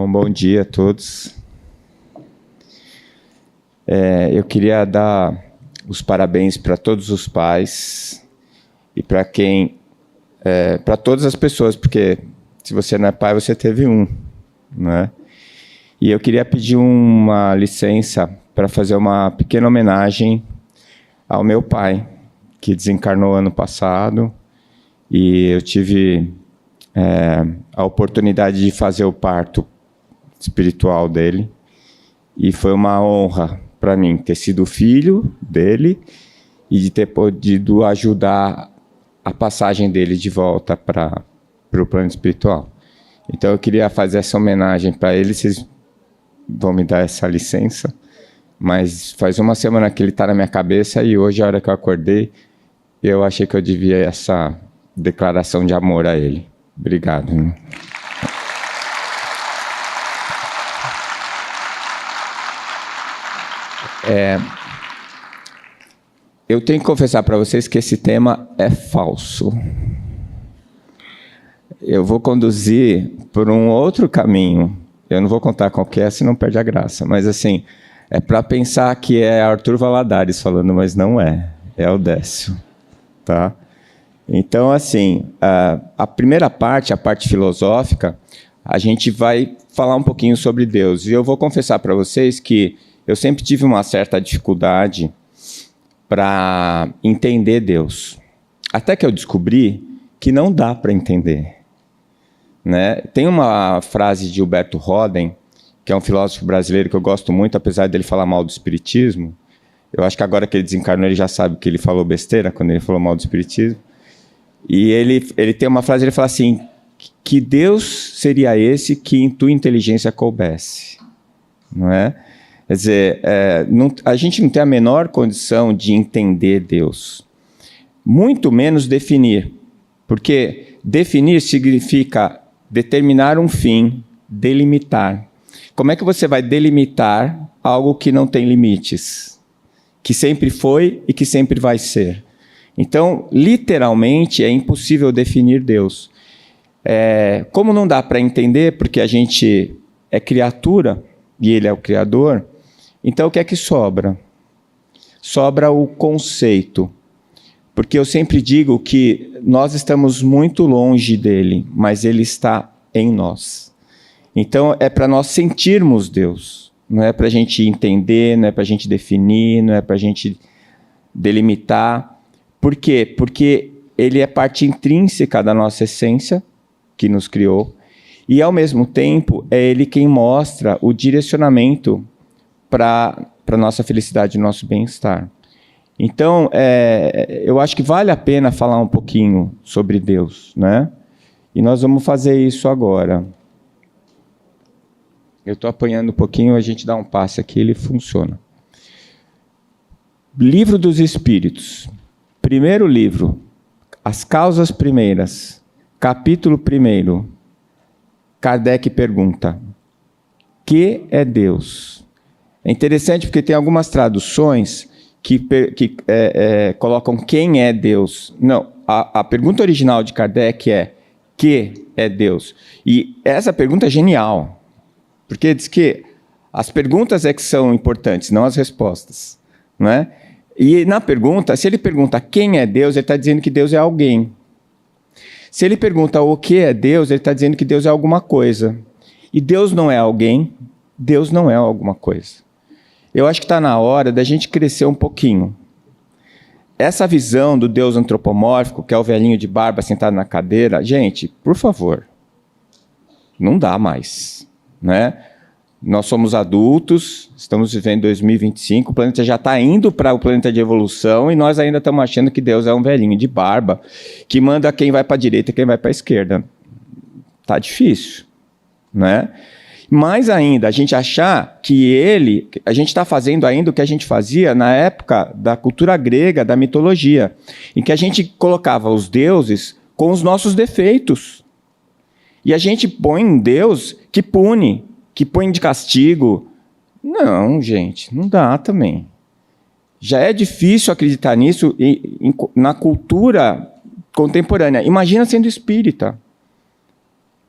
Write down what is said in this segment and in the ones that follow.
Bom dia a todos. Eu queria dar os parabéns para todos os pais e para todas as pessoas, porque se você não é pai, você teve um, né? E eu queria pedir uma licença para fazer uma pequena homenagem ao meu pai, que desencarnou ano passado, e eu tive a oportunidade de fazer o parto espiritual dele, e foi uma honra para mim ter sido filho dele e de ter podido ajudar a passagem dele de volta para o plano espiritual. Então eu queria fazer essa homenagem para ele. Vocês vão me dar essa licença, mas faz uma semana que ele está na minha cabeça, e hoje, a hora que eu acordei, eu achei que eu devia essa declaração de amor a ele. Obrigado. Eu tenho que confessar para vocês que esse tema é falso. Eu vou conduzir por um outro caminho. Eu não vou contar qual que é, senão perde a graça. Mas, assim, é para pensar que é Arthur Valadares falando, mas não é. É o Décio. Tá? Então, assim, a primeira parte, a parte filosófica, a gente vai falar um pouquinho sobre Deus. E eu vou confessar para vocês que eu sempre tive uma certa dificuldade para entender Deus. Até que eu descobri que não dá para entender. Né? Tem uma frase de Humberto Roden, que é um filósofo brasileiro que eu gosto muito, apesar dele falar mal do espiritismo. Eu acho que agora que ele desencarnou, ele já sabe que ele falou besteira quando ele falou mal do espiritismo. E ele tem uma frase, ele fala assim, que Deus seria esse que em tua inteligência coubesse. Não é? Quer dizer, a gente não tem a menor condição de entender Deus. Muito menos definir. Porque definir significa determinar um fim, delimitar. Como é que você vai delimitar algo que não tem limites? Que sempre foi e que sempre vai ser. Então, literalmente, é impossível definir Deus. Como não dá para entender, porque a gente é criatura e Ele é o Criador, então o que é que sobra? Sobra o conceito. Porque eu sempre digo que nós estamos muito longe dele, mas ele está em nós. Então é para nós sentirmos Deus. Não é para a gente entender, não é para a gente definir, não é para a gente delimitar. Por quê? Porque ele é parte intrínseca da nossa essência, que nos criou, e ao mesmo tempo é ele quem mostra o direcionamento para a nossa felicidade e nosso bem-estar. Então, eu acho que vale a pena falar um pouquinho sobre Deus, né? E nós vamos fazer isso agora. Eu estou apanhando um pouquinho, a gente dá um passe aqui, ele funciona. Livro dos Espíritos. Primeiro livro, As Causas Primeiras, capítulo 1. Kardec pergunta, que é Deus? É interessante porque tem algumas traduções que colocam quem é Deus. Não, a pergunta original de Kardec é que é Deus? E essa pergunta é genial, porque diz que as perguntas é que são importantes, não as respostas. Não é? E na pergunta, se ele pergunta quem é Deus, ele está dizendo que Deus é alguém. Se ele pergunta o que é Deus, ele está dizendo que Deus é alguma coisa. E Deus não é alguém, Deus não é alguma coisa. Eu acho que está na hora da gente crescer um pouquinho. Essa visão do Deus antropomórfico, que é o velhinho de barba sentado na cadeira, gente, por favor, não dá mais. Né? Nós somos adultos, estamos vivendo 2025, o planeta já está indo para o planeta de evolução e nós ainda estamos achando que Deus é um velhinho de barba que manda quem vai para a direita e quem vai para a esquerda. Está difícil. Né? Mais ainda, a gente achar que a gente está fazendo ainda o que a gente fazia na época da cultura grega, da mitologia, em que a gente colocava os deuses com os nossos defeitos. E a gente põe um Deus que pune, que põe de castigo. Não, gente, não dá também. Já é difícil acreditar nisso na cultura contemporânea. Imagina sendo espírita.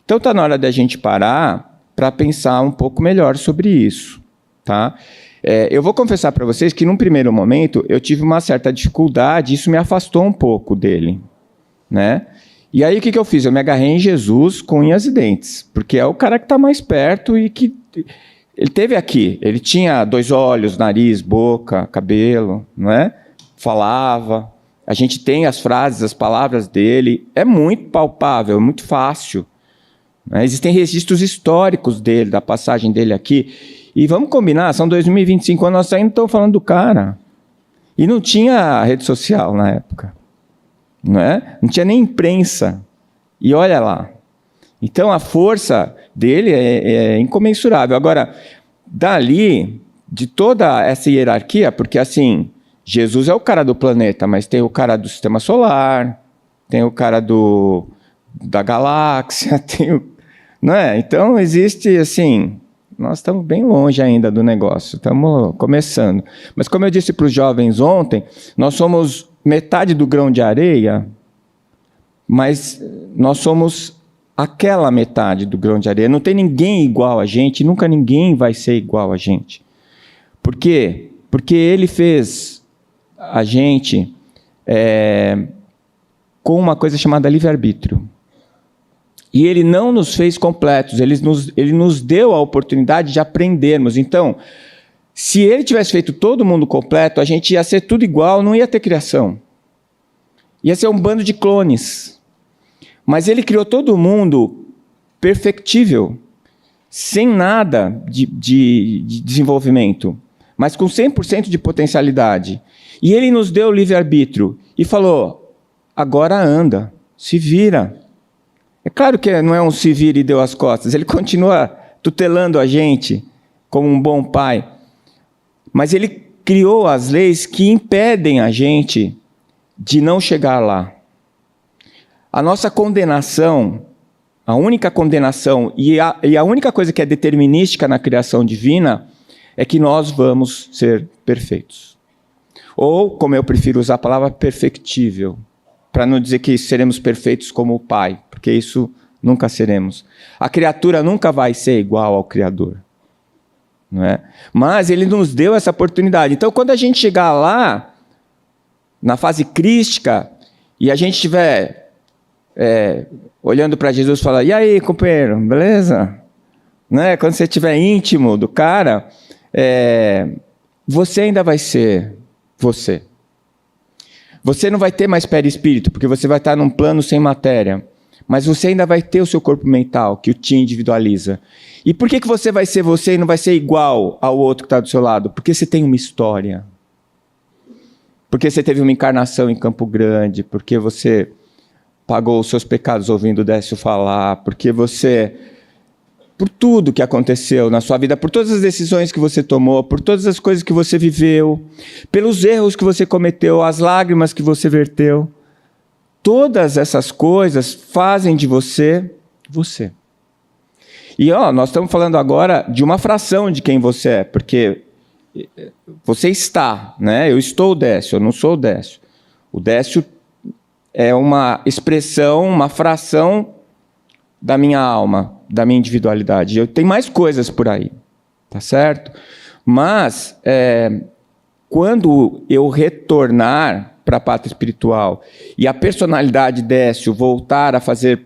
Então está na hora da gente parar para pensar um pouco melhor sobre isso, tá? Eu vou confessar para vocês que, num primeiro momento, eu tive uma certa dificuldade, isso me afastou um pouco dele, né? E aí, o que eu fiz? Eu me agarrei em Jesus com unhas e dentes, porque é o cara que está mais perto e que... Ele teve aqui, ele tinha 2 olhos, nariz, boca, cabelo, não é? Falava, a gente tem as frases, as palavras dele, é muito palpável, é muito fácil. Né? Existem registros históricos dele, da passagem dele aqui, e vamos combinar, são 2025 anos, nós ainda estamos falando do cara. E não tinha rede social na época, não é? Não tinha nem imprensa, e olha lá. Então, a força dele é incomensurável. Agora, dali, de toda essa hierarquia, porque assim, Jesus é o cara do planeta, mas tem o cara do sistema solar, tem o cara da galáxia, não é? Então, existe assim, nós estamos bem longe ainda do negócio, estamos começando. Mas como eu disse para os jovens ontem, nós somos metade do grão de areia, mas nós somos aquela metade do grão de areia. Não tem ninguém igual a gente, nunca ninguém vai ser igual a gente. Por quê? Porque ele fez a gente com uma coisa chamada livre-arbítrio. E ele não nos fez completos, ele nos deu a oportunidade de aprendermos. Então, se ele tivesse feito todo mundo completo, a gente ia ser tudo igual, não ia ter criação. Ia ser um bando de clones. Mas ele criou todo mundo perfectível, sem nada de desenvolvimento, mas com 100% de potencialidade. E ele nos deu o livre-arbítrio e falou, agora anda, se vira. É claro que não é um se vira e deu as costas, ele continua tutelando a gente como um bom pai. Mas ele criou as leis que impedem a gente de não chegar lá. A nossa condenação, a única condenação e a única coisa que é determinística na criação divina é que nós vamos ser perfeitos. Ou, como eu prefiro usar a palavra, perfectível, para não dizer que seremos perfeitos como o Pai, porque isso nunca seremos. A criatura nunca vai ser igual ao Criador. Não é? Mas ele nos deu essa oportunidade. Então, quando a gente chegar lá, na fase crística, e a gente estiver olhando para Jesus e falar, e aí, companheiro, beleza? Né? Quando você estiver íntimo do cara, você ainda vai ser você. Você não vai ter mais perispírito, porque você vai estar num plano sem matéria. Mas você ainda vai ter o seu corpo mental, que o te individualiza. E por que você vai ser você e não vai ser igual ao outro que está do seu lado? Porque você tem uma história. Porque você teve uma encarnação em Campo Grande, porque você pagou os seus pecados ouvindo o Décio falar, porque você, por tudo que aconteceu na sua vida, por todas as decisões que você tomou, por todas as coisas que você viveu, pelos erros que você cometeu, as lágrimas que você verteu, todas essas coisas fazem de você, você. E nós estamos falando agora de uma fração de quem você é, porque você está, né? Eu estou o Décio, eu não sou o Décio. O Décio é uma expressão, uma fração da minha alma, da minha individualidade. Eu tenho mais coisas por aí, tá certo? Mas, quando eu retornar para a pátria espiritual e a personalidade Décio voltar a fazer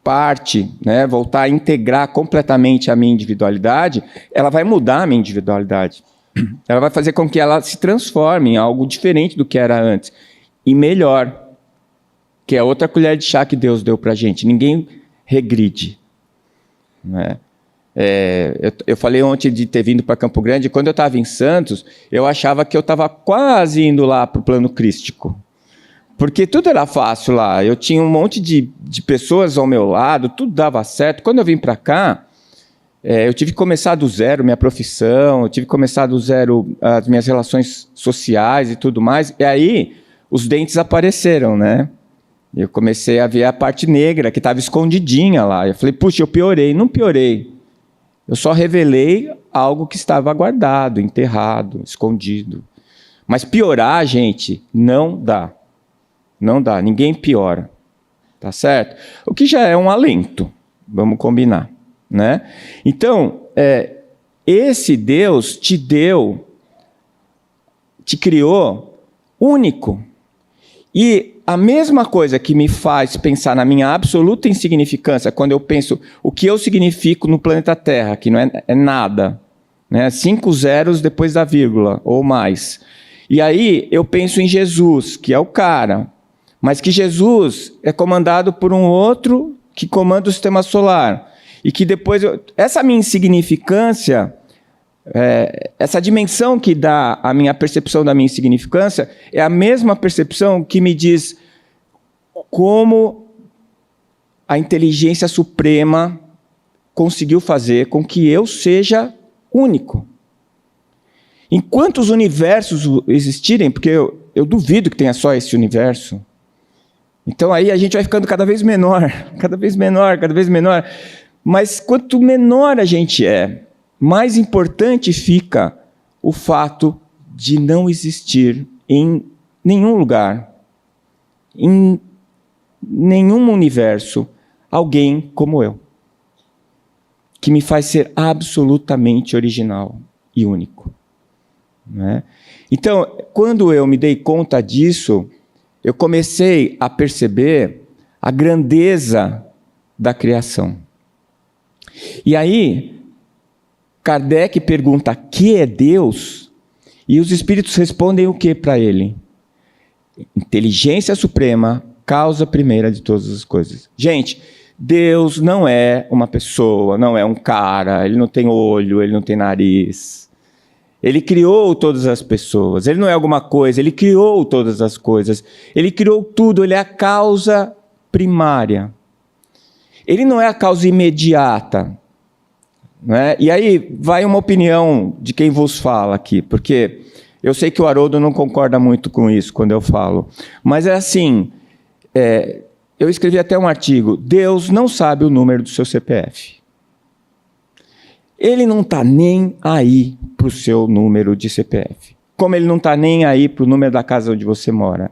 parte, né, voltar a integrar completamente a minha individualidade, ela vai mudar a minha individualidade. Ela vai fazer com que ela se transforme em algo diferente do que era antes. E melhor, que é outra colher de chá que Deus deu para a gente. Ninguém regride. Né? Eu falei ontem de ter vindo para Campo Grande. Quando eu estava em Santos, eu achava que eu estava quase indo lá para o plano crístico. Porque tudo era fácil lá. Eu tinha um monte de pessoas ao meu lado, tudo dava certo. Quando eu vim para cá, eu tive que começar do zero minha profissão, eu tive que começar do zero as minhas relações sociais e tudo mais. E aí, os dentes apareceram, né? Eu comecei a ver a parte negra, que estava escondidinha lá. Eu falei, puxa, eu piorei. Não piorei. Eu só revelei algo que estava guardado, enterrado, escondido. Mas piorar, gente, não dá. Não dá, ninguém piora. Tá certo? O que já é um alento, vamos combinar. né? Então, esse Deus te criou único. E a mesma coisa que me faz pensar na minha absoluta insignificância, quando eu penso o que eu significo no planeta Terra, que não é nada, né? 5 zeros depois da vírgula, ou mais. E aí eu penso em Jesus, que é o cara, mas que Jesus é comandado por um outro que comanda o sistema solar. E que depois, essa minha insignificância, essa dimensão que dá a minha percepção da minha insignificância, é a mesma percepção que me diz como a inteligência suprema conseguiu fazer com que eu seja único. Em quantos universos existirem, porque eu duvido que tenha só esse universo. Então aí a gente vai ficando cada vez menor, cada vez menor, cada vez menor. Mas quanto menor a gente mais importante fica o fato de não existir em nenhum lugar, em nenhum universo, alguém como eu, que me faz ser absolutamente original e único. Né? Então, quando eu me dei conta disso, eu comecei a perceber a grandeza da criação. E aí, Kardec pergunta: que é Deus? E os espíritos respondem o que para ele? Inteligência suprema, causa primeira de todas as coisas. Gente, Deus não é uma pessoa, não é um cara, ele não tem olho, ele não tem nariz. Ele criou todas as pessoas, ele não é alguma coisa, ele criou todas as coisas. Ele criou tudo, ele é a causa primária. Ele não é a causa imediata. Né? E aí vai uma opinião de quem vos fala aqui, porque eu sei que o Haroldo não concorda muito com isso quando eu falo. Mas é assim, eu escrevi até um artigo: Deus não sabe o número do seu CPF. Ele não está nem aí para o seu número de CPF. Como ele não está nem aí para o número da casa onde você mora.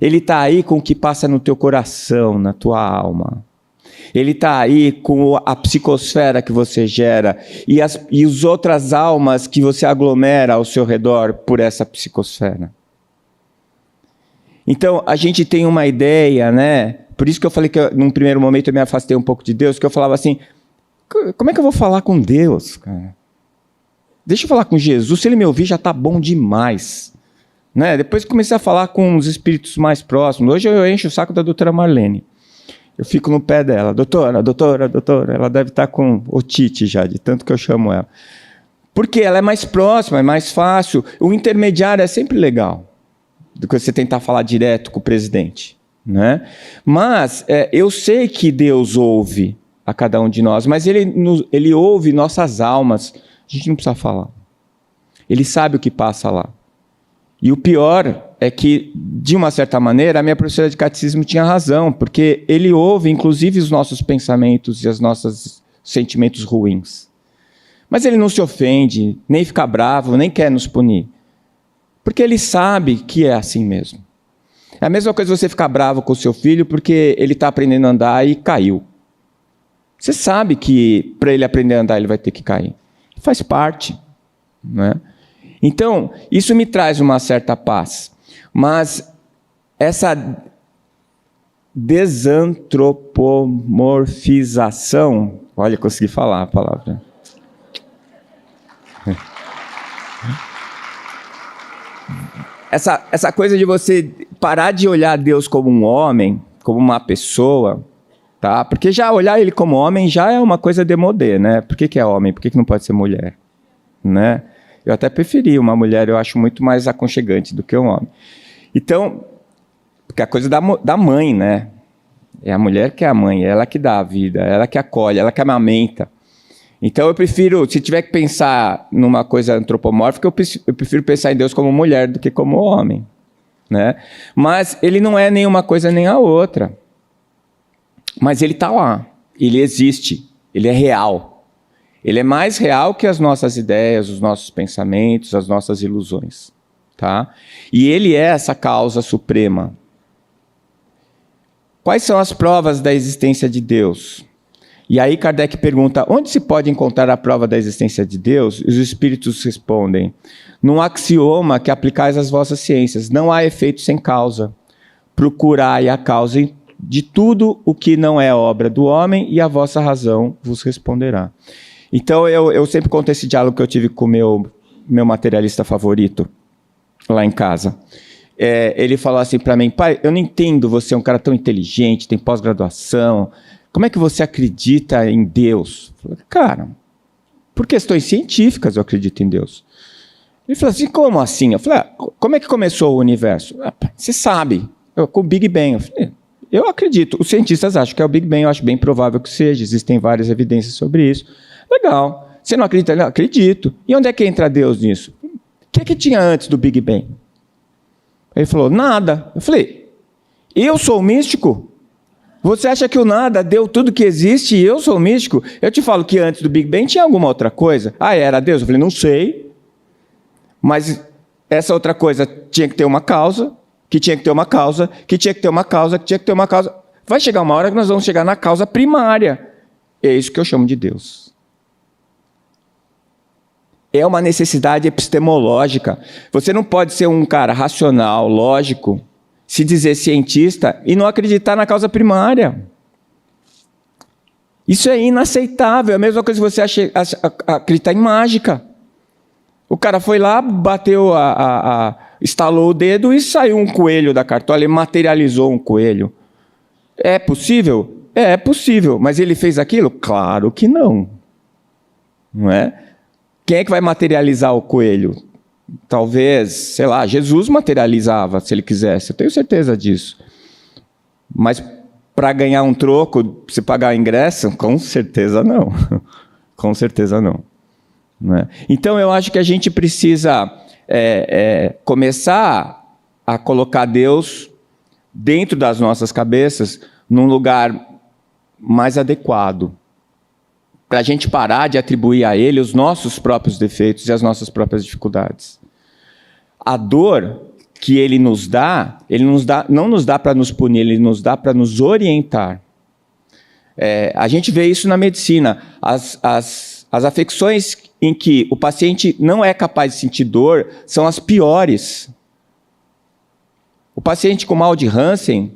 Ele está aí com o que passa no teu coração, na tua alma. Ele está aí com a psicosfera que você gera e as outras almas que você aglomera ao seu redor por essa psicosfera. Então, a gente tem uma ideia, né? Por isso que eu falei que num primeiro momento eu me afastei um pouco de Deus, que eu falava assim: como é que eu vou falar com Deus, cara? Deixa eu falar com Jesus, se ele me ouvir já está bom demais. Né? Depois comecei a falar com os espíritos mais próximos. Hoje eu encho o saco da doutora Marlene. Eu fico no pé dela: doutora, ela deve estar com otite já, de tanto que eu chamo ela. Porque ela é mais próxima, é mais fácil. O intermediário é sempre legal, do que você tentar falar direto com o presidente. Né? Mas eu sei que Deus ouve a cada um de nós, mas ele ouve nossas almas. A gente não precisa falar. Ele sabe o que passa lá. E o pior é que, de uma certa maneira, a minha professora de catecismo tinha razão, porque ele ouve, inclusive, os nossos pensamentos e os nossos sentimentos ruins. Mas ele não se ofende, nem fica bravo, nem quer nos punir. Porque ele sabe que é assim mesmo. É a mesma coisa você ficar bravo com o seu filho porque ele está aprendendo a andar e caiu. Você sabe que para ele aprender a andar ele vai ter que cair. Faz parte. Né? Então, isso me traz uma certa paz. Mas essa desantropomorfização... Olha, consegui falar a palavra. Essa coisa de você parar de olhar Deus como um homem, como uma pessoa... Tá? Porque já olhar ele como homem já é uma coisa demodê, né? Por que é homem? Por que não pode ser mulher? Né? Eu até preferi uma mulher, eu acho muito mais aconchegante do que um homem. Então, porque a coisa da mãe, né? É a mulher que é a mãe, é ela que dá a vida, é ela que acolhe, ela que amamenta. Então eu prefiro, se tiver que pensar numa coisa antropomórfica, eu prefiro pensar em Deus como mulher do que como homem. Né? Mas ele não é nenhuma coisa nem a outra. Mas ele está lá, ele existe, ele é real. Ele é mais real que as nossas ideias, os nossos pensamentos, as nossas ilusões. Tá? E ele é essa causa suprema. Quais são as provas da existência de Deus? E aí Kardec pergunta, onde se pode encontrar a prova da existência de Deus? E os espíritos respondem, num axioma que aplicais às vossas ciências, não há efeito sem causa. Procurai a causa de tudo o que não é obra do homem e a vossa razão vos responderá. Então eu sempre conto esse diálogo que eu tive com o meu materialista favorito, lá em casa. Ele falou assim para mim, pai, eu não entendo, você é um cara tão inteligente, tem pós-graduação, como é que você acredita em Deus? Eu falei, cara, por questões científicas eu acredito em Deus. Ele falou assim, como assim? Eu falei, como é que começou o universo? Você sabe, com o Big Bang. Eu falei, eu acredito, os cientistas acham que é o Big Bang, eu acho bem provável que seja, existem várias evidências sobre isso. Legal, você não acredita? Eu acredito. E onde é que entra Deus nisso? O que tinha antes do Big Bang? Ele falou, nada. Eu falei, eu sou místico? Você acha que o nada deu tudo que existe e eu sou místico? Eu te falo que antes do Big Bang tinha alguma outra coisa. Era Deus? Eu falei, não sei. Mas essa outra coisa tinha que ter uma causa, que tinha que ter uma causa, que tinha que ter uma causa, que tinha que ter uma causa. Vai chegar uma hora que nós vamos chegar na causa primária. É isso que eu chamo de Deus. É uma necessidade epistemológica. Você não pode ser um cara racional, lógico, se dizer cientista e não acreditar na causa primária. Isso é inaceitável. É a mesma coisa que você acreditar em mágica. O cara foi lá, bateu, estalou o dedo e saiu um coelho da cartola, ele materializou um coelho. É possível? É possível. Mas ele fez aquilo? Claro que não. Não é? Quem é que vai materializar o coelho? Talvez, sei lá, Jesus materializava, se ele quisesse. Eu tenho certeza disso. Mas para ganhar um troco, se pagar ingresso? Com certeza não. Com certeza não. Não é? Então, eu acho que a gente precisa começar a colocar Deus dentro das nossas cabeças, num lugar mais adequado. Para a gente parar de atribuir a Ele os nossos próprios defeitos e as nossas próprias dificuldades. A dor que Ele não nos dá para nos punir, Ele nos dá para nos orientar. A gente vê isso na medicina. As afecções em que o paciente não é capaz de sentir dor são as piores. O paciente com mal de Hansen,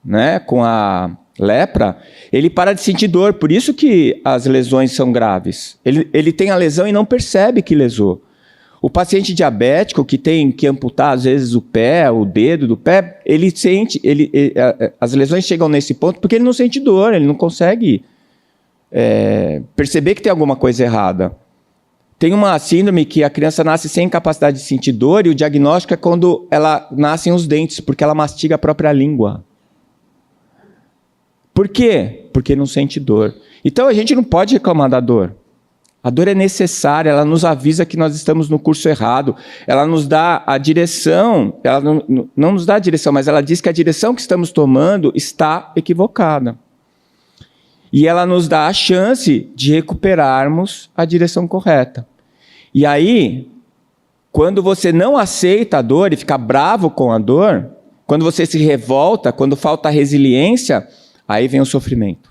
né, com a lepra, ele para de sentir dor, por isso que as lesões são graves. Ele tem a lesão e não percebe que lesou. O paciente diabético que tem que amputar às vezes o pé, o dedo do pé, ele sente, as lesões chegam nesse ponto porque ele não sente dor, ele não consegue perceber que tem alguma coisa errada. Tem uma síndrome que a criança nasce sem capacidade de sentir dor e o diagnóstico é quando ela nascem os dentes, porque ela mastiga a própria língua. Por quê? Porque não sente dor. Então a gente não pode reclamar da dor. A dor é necessária, ela nos avisa que nós estamos no curso errado, ela nos dá a direção, ela não nos dá a direção, mas ela diz que a direção que estamos tomando está equivocada. E ela nos dá a chance de recuperarmos a direção correta. E aí, quando você não aceita a dor e fica bravo com a dor, quando você se revolta, quando falta resiliência, aí vem o sofrimento.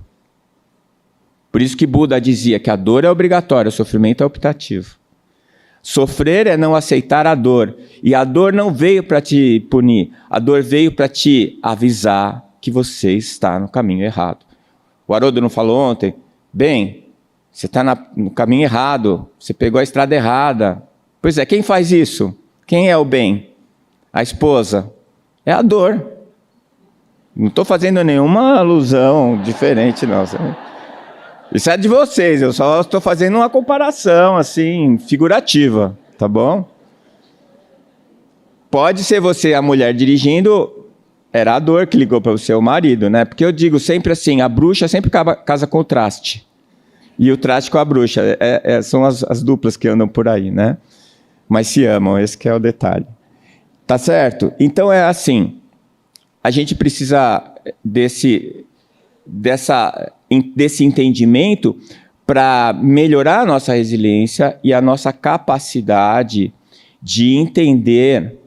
Por isso que Buda dizia que a dor é obrigatória, o sofrimento é optativo. Sofrer é não aceitar a dor. E a dor não veio para te punir, a dor veio para te avisar que você está no caminho errado. O Haroldo não falou ontem? Bem, você está no caminho errado, você pegou a estrada errada. Pois é, quem faz isso? Quem é o bem? A esposa. É a dor. Não estou fazendo nenhuma alusão diferente, não. Isso é de vocês, eu só estou fazendo uma comparação, assim, figurativa, tá bom? Pode ser você, a mulher, dirigindo, era a dor que ligou para o seu marido, né? Porque eu digo sempre assim, a bruxa sempre casa com o traste. E o traste com a bruxa, são as duplas que andam por aí, né? Mas se amam, esse que é o detalhe. Tá certo? Então é assim, a gente precisa desse entendimento para melhorar a nossa resiliência e a nossa capacidade de entender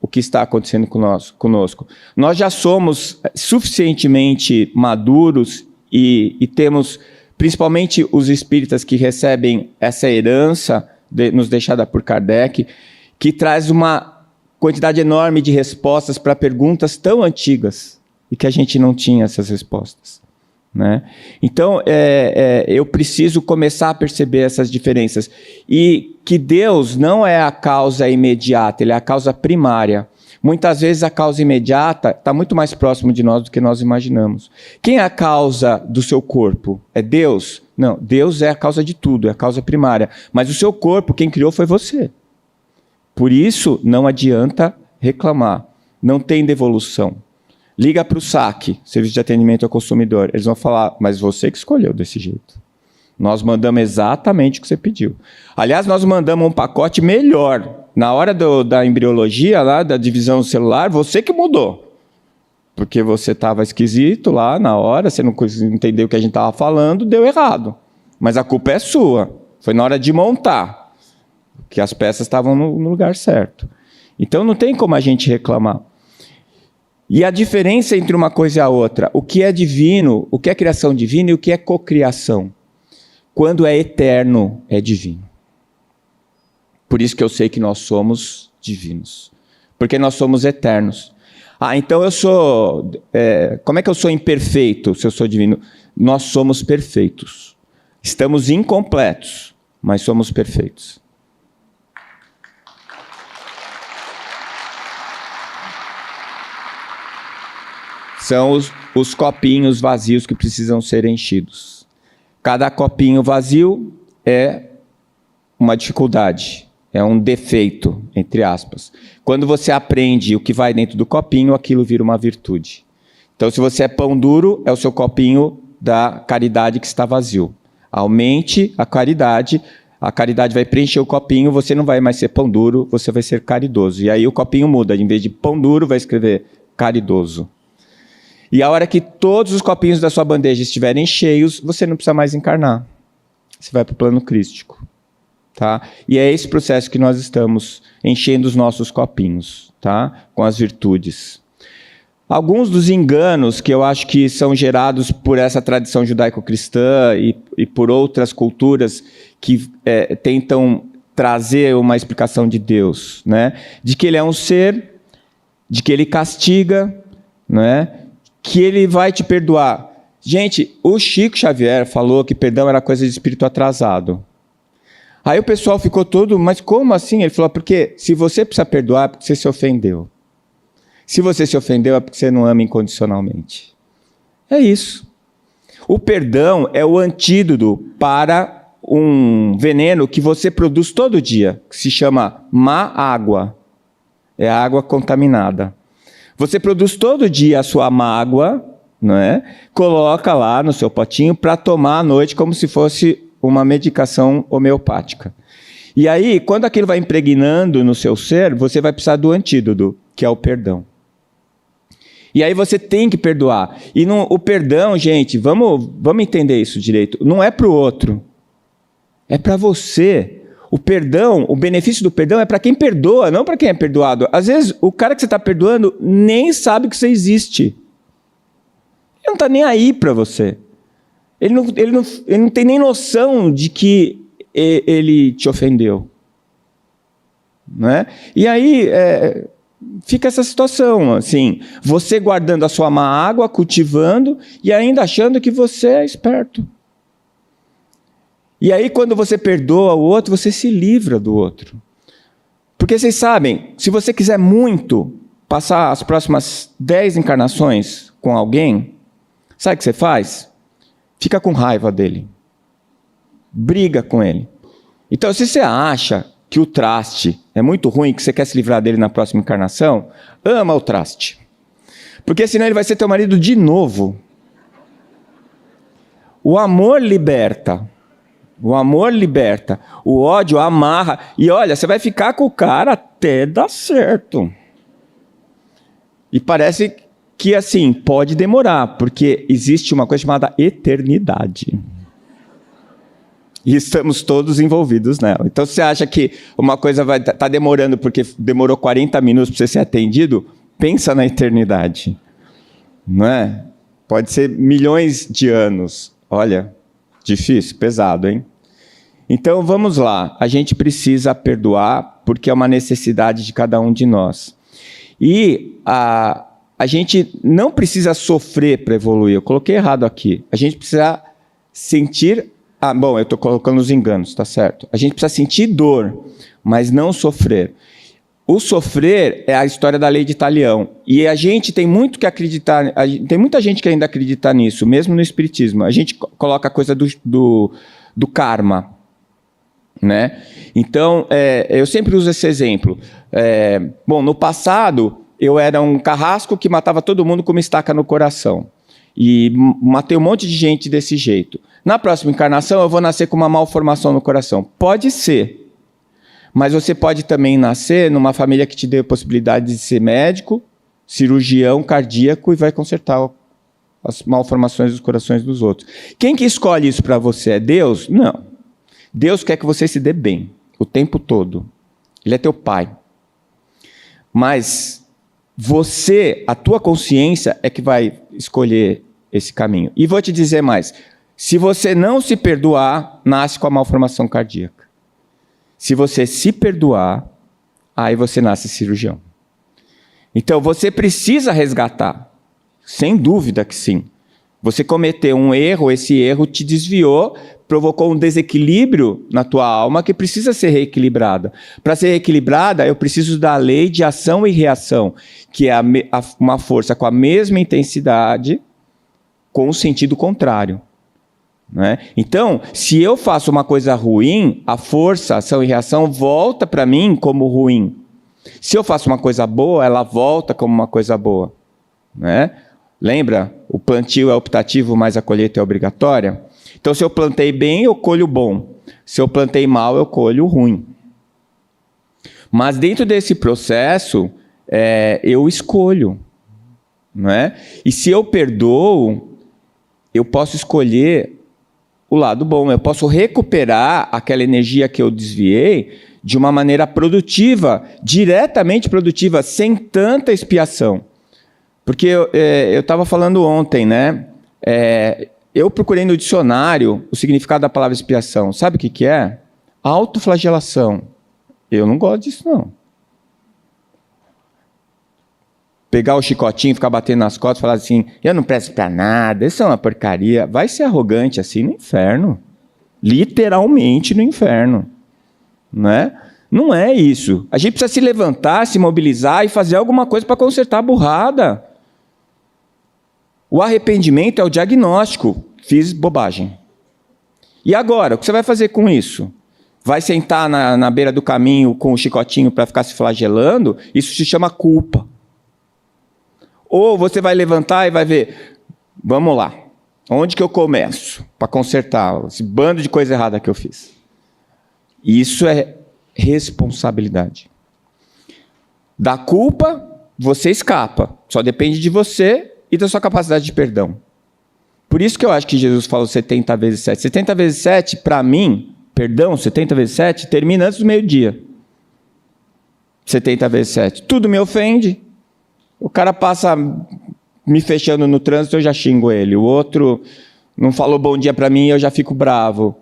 o que está acontecendo conosco. Nós já somos suficientemente maduros e temos, principalmente os espíritas que recebem essa herança nos deixada por Kardec, que traz uma quantidade enorme de respostas para perguntas tão antigas e que a gente não tinha essas respostas, né? Então, eu preciso começar a perceber essas diferenças. E que Deus não é a causa imediata, Ele é a causa primária. Muitas vezes a causa imediata está muito mais próximo de nós do que nós imaginamos. Quem é a causa do seu corpo? É Deus? Não, Deus é a causa de tudo, é a causa primária. Mas o seu corpo, quem criou foi você. Por isso, não adianta reclamar. Não tem devolução. Liga para o SAC, Serviço de Atendimento ao Consumidor. Eles vão falar, mas você que escolheu desse jeito. Nós mandamos exatamente o que você pediu. Aliás, nós mandamos um pacote melhor. Na hora da embriologia, lá, da divisão celular, você que mudou. Porque você estava esquisito lá na hora, você não entendeu o que a gente estava falando, deu errado. Mas a culpa é sua. Foi na hora de montar, que as peças estavam no lugar certo. Então não tem como a gente reclamar. E a diferença entre uma coisa e a outra, o que é divino, o que é criação divina e o que é cocriação. Quando é eterno, é divino. Por isso que eu sei que nós somos divinos. Porque nós somos eternos. Então eu sou... como é que eu sou imperfeito se eu sou divino? Nós somos perfeitos. Estamos incompletos, mas somos perfeitos. São os copinhos vazios que precisam ser enchidos. Cada copinho vazio é uma dificuldade, é um defeito, entre aspas. Quando você aprende o que vai dentro do copinho, aquilo vira uma virtude. Então, se você é pão duro, é o seu copinho da caridade que está vazio. Aumente a caridade vai preencher o copinho, você não vai mais ser pão duro, você vai ser caridoso. E aí o copinho muda, em vez de pão duro, vai escrever caridoso. E a hora que todos os copinhos da sua bandeja estiverem cheios, você não precisa mais encarnar. Você vai para o plano crístico. Tá? E é esse processo que nós estamos enchendo os nossos copinhos, tá? Com as virtudes. Alguns dos enganos que eu acho que são gerados por essa tradição judaico-cristã e por outras culturas que tentam trazer uma explicação de Deus, né? De que Ele é um ser, de que Ele castiga, né? Que Ele vai te perdoar. Gente, o Chico Xavier falou que perdão era coisa de espírito atrasado. Aí o pessoal ficou todo, mas como assim? Ele falou, porque se você precisa perdoar é porque você se ofendeu. Se você se ofendeu é porque você não ama incondicionalmente. É isso. O perdão é o antídoto para um veneno que você produz todo dia, que se chama má água. É a água contaminada. Você produz todo dia a sua mágoa, não é? Coloca lá no seu potinho para tomar à noite como se fosse uma medicação homeopática. E aí, quando aquilo vai impregnando no seu ser, você vai precisar do antídoto, que é o perdão. E aí você tem que perdoar. E o perdão, gente, vamos entender isso direito, não é para o outro, é para você. O perdão, o benefício do perdão é para quem perdoa, não para quem é perdoado. Às vezes, o cara que você está perdoando nem sabe que você existe. Ele não está nem aí para você. Ele não tem nem noção de que ele te ofendeu. Né? E aí fica essa situação, assim, você guardando a sua má água, cultivando, e ainda achando que você é esperto. E aí, quando você perdoa o outro, você se livra do outro. Porque vocês sabem, se você quiser muito passar as próximas 10 encarnações com alguém, sabe o que você faz? Fica com raiva dele. Briga com ele. Então, se você acha que o traste é muito ruim, que você quer se livrar dele na próxima encarnação, ama o traste. Porque senão ele vai ser teu marido de novo. O amor liberta. O amor liberta, o ódio amarra. E olha, você vai ficar com o cara até dar certo. E parece que assim, pode demorar, porque existe uma coisa chamada eternidade. E estamos todos envolvidos nela. Então, se você acha que uma coisa vai estar demorando porque demorou 40 minutos para você ser atendido, pensa na eternidade. Não é? Pode ser milhões de anos. Olha, difícil, pesado, hein? Então, vamos lá. A gente precisa perdoar porque é uma necessidade de cada um de nós. E a gente não precisa sofrer para evoluir. Eu coloquei errado aqui. A gente precisa sentir... eu estou colocando os enganos, tá certo? A gente precisa sentir dor, mas não sofrer. O sofrer é a história da lei de Talião. E a gente tem muito que acreditar... Tem muita gente que ainda acredita nisso, mesmo no espiritismo. A gente coloca a coisa do karma, né? Então, eu sempre uso esse exemplo. No passado, eu era um carrasco que matava todo mundo com uma estaca no coração. E matei um monte de gente desse jeito. Na próxima encarnação, eu vou nascer com uma malformação no coração. Pode ser. Mas você pode também nascer numa família que te dê a possibilidade de ser médico, cirurgião cardíaco e vai consertar as malformações dos corações dos outros. Quem que escolhe isso para você? É Deus? Não. Deus quer que você se dê bem o tempo todo. Ele é teu pai. Mas você, a tua consciência é que vai escolher esse caminho. E vou te dizer mais. Se você não se perdoar, nasce com a malformação cardíaca. Se você se perdoar, aí você nasce cirurgião. Então, você precisa resgatar. Sem dúvida que sim. Você cometeu um erro, esse erro te desviou, provocou um desequilíbrio na tua alma que precisa ser reequilibrada. Para ser reequilibrada, eu preciso da lei de ação e reação, que é uma força com a mesma intensidade, com o sentido contrário. Né? Então, se eu faço uma coisa ruim, a força, ação e reação volta para mim como ruim. Se eu faço uma coisa boa, ela volta como uma coisa boa. Né? Lembra? O plantio é optativo, mas a colheita é obrigatória. Então, se eu plantei bem, eu colho bom. Se eu plantei mal, eu colho ruim. Mas dentro desse processo, eu escolho. Não é? E se eu perdoo, eu posso escolher o lado bom. Eu posso recuperar aquela energia que eu desviei de uma maneira produtiva, diretamente produtiva, sem tanta expiação. Porque eu estava falando ontem, né? Eu procurei no dicionário o significado da palavra expiação. Sabe o que é? Autoflagelação. Eu não gosto disso, não. Pegar o chicotinho, ficar batendo nas costas e falar assim, eu não presto para nada, isso é uma porcaria. Vai ser arrogante assim no inferno. Literalmente no inferno. Né? Não é isso. A gente precisa se levantar, se mobilizar e fazer alguma coisa para consertar a burrada. O arrependimento é o diagnóstico. Fiz bobagem. E agora, o que você vai fazer com isso? Vai sentar na beira do caminho com o chicotinho para ficar se flagelando? Isso se chama culpa. Ou você vai levantar e vai ver, vamos lá, onde que eu começo para consertar esse bando de coisa errada que eu fiz? Isso é responsabilidade. Da culpa, você escapa. Só depende de você e da sua capacidade de perdão. Por isso que eu acho que Jesus falou 70 vezes 7. 70 vezes 7, para mim, perdão, 70 vezes 7, termina antes do meio-dia. 70 vezes 7. Tudo me ofende. O cara passa me fechando no trânsito, eu já xingo ele. O outro não falou bom dia para mim, eu já fico bravo.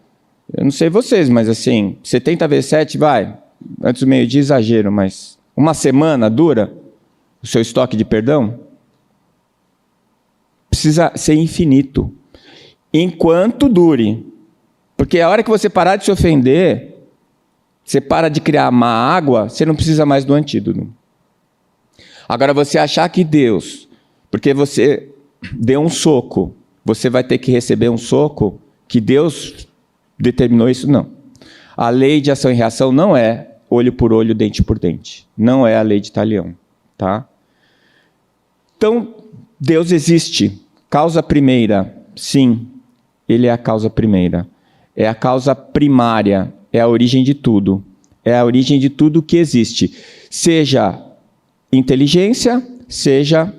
Eu não sei vocês, mas assim, 70 vezes 7, vai. Antes do meio-dia, exagero, mas uma semana dura o seu estoque de perdão? Precisa ser infinito. Enquanto dure. Porque a hora que você parar de se ofender, você para de criar má água, você não precisa mais do antídoto. Agora, você achar que Deus, porque você deu um soco, você vai ter que receber um soco, que Deus determinou isso? Não. A lei de ação e reação não é olho por olho, dente por dente. Não é a lei de Talião. Tá? Então, Deus existe. Causa primeira, sim, Ele é a causa primeira. É a causa primária, é a origem de tudo. É a origem de tudo que existe. Seja inteligência, seja